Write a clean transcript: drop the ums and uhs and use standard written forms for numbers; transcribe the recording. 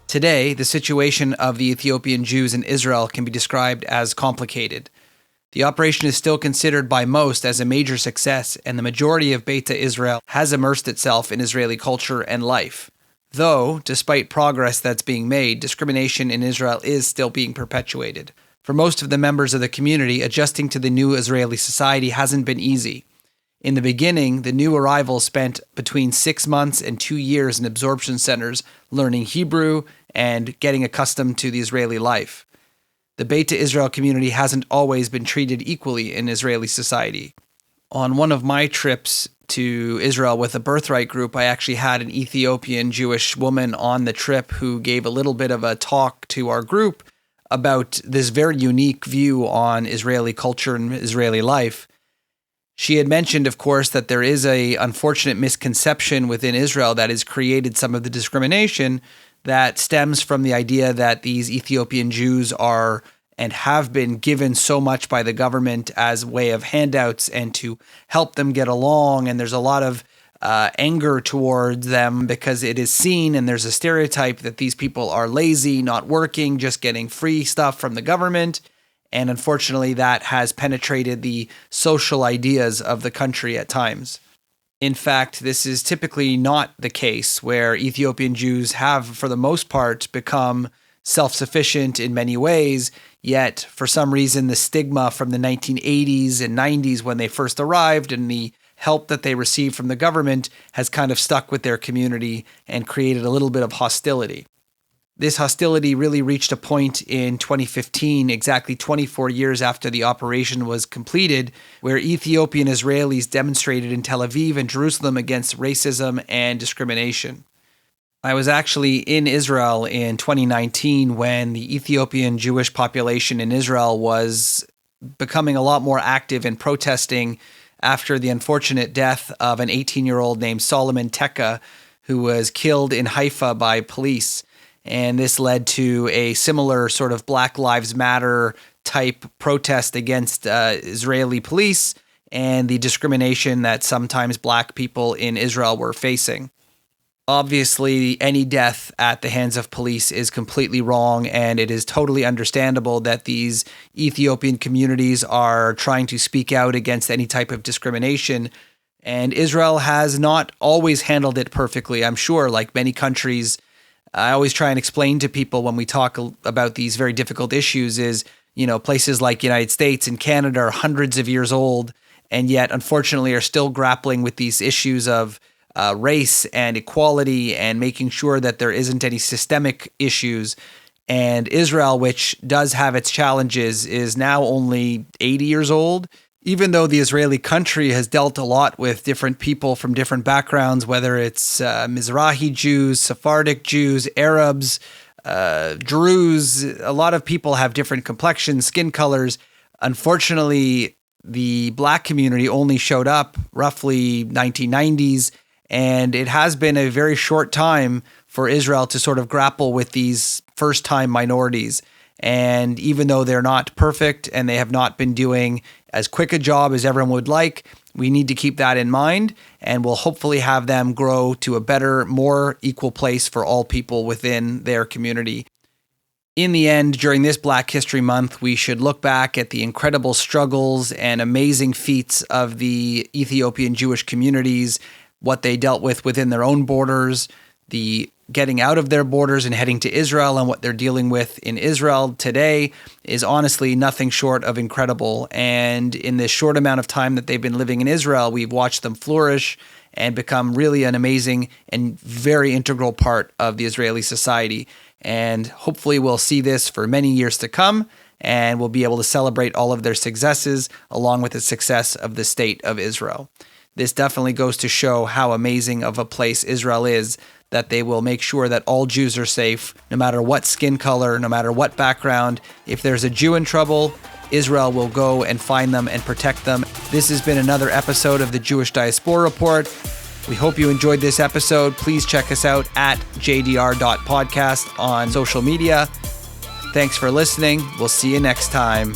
Today, the situation of the Ethiopian Jews in Israel can be described as complicated. The operation is still considered by most as a major success, and the majority of Beta Israel has immersed itself in Israeli culture and life. Though, despite progress that's being made, discrimination in Israel is still being perpetuated. For most of the members of the community, adjusting to the new Israeli society hasn't been easy. In the beginning, the new arrivals spent between 6 months and 2 years in absorption centers learning Hebrew and getting accustomed to the Israeli life. The Beta Israel community hasn't always been treated equally in Israeli society. On one of my trips to Israel with a birthright group, I actually had an Ethiopian Jewish woman on the trip who gave a little bit of a talk to our group about this very unique view on Israeli culture and Israeli life. She had mentioned, of course, that there is an unfortunate misconception within Israel that has created some of the discrimination that stems from the idea that these Ethiopian Jews are and have been given so much by the government as a way of handouts and to help them get along. And there's a lot of anger towards them because it is seen and there's a stereotype that these people are lazy, not working, just getting free stuff from the government. And unfortunately, that has penetrated the social ideas of the country at times. In fact, this is typically not the case, where Ethiopian Jews have, for the most part, become self-sufficient in many ways, yet for some reason the stigma from the 1980s and 90s when they first arrived and the help that they received from the government has kind of stuck with their community and created a little bit of hostility. This hostility really reached a point in 2015, exactly 24 years after the operation was completed, where Ethiopian Israelis demonstrated in Tel Aviv and Jerusalem against racism and discrimination. I was actually in Israel in 2019 when the Ethiopian Jewish population in Israel was becoming a lot more active in protesting after the unfortunate death of an 18-year-old named Solomon Teka, who was killed in Haifa by police. And this led to a similar sort of Black Lives Matter type protest against Israeli police and the discrimination that sometimes Black people in Israel were facing. Obviously, any death at the hands of police is completely wrong, and it is totally understandable that these Ethiopian communities are trying to speak out against any type of discrimination. And Israel has not always handled it perfectly, I'm sure, like many countries. I always try and explain to people when we talk about these very difficult issues is, places like United States and Canada are hundreds of years old, and yet unfortunately are still grappling with these issues of race and equality and making sure that there isn't any systemic issues. And Israel, which does have its challenges, is now only 80 years old. Even though the Israeli country has dealt a lot with different people from different backgrounds, whether it's Mizrahi Jews, Sephardic Jews, Arabs, Druze, a lot of people have different complexions, skin colors. Unfortunately, the Black community only showed up roughly 1990s, and it has been a very short time for Israel to sort of grapple with these first-time minorities. And even though they're not perfect and they have not been doing as quick a job as everyone would like, we need to keep that in mind, and we'll hopefully have them grow to a better, more equal place for all people within their community. In the end, during this Black History Month, we should look back at the incredible struggles and amazing feats of the Ethiopian Jewish communities, what they dealt with within their own borders, the getting out of their borders and heading to Israel, and what they're dealing with in Israel today is honestly nothing short of incredible. And in this short amount of time that they've been living in Israel, we've watched them flourish and become really an amazing and very integral part of the Israeli society. And hopefully we'll see this for many years to come, and we'll be able to celebrate all of their successes along with the success of the state of Israel. This definitely goes to show how amazing of a place Israel is, that they will make sure that all Jews are safe, no matter what skin color, no matter what background. If there's a Jew in trouble, Israel will go and find them and protect them. This has been another episode of the Jewish Diaspora Report. We hope you enjoyed this episode. Please check us out at jdr.podcast on social media. Thanks for listening. We'll see you next time.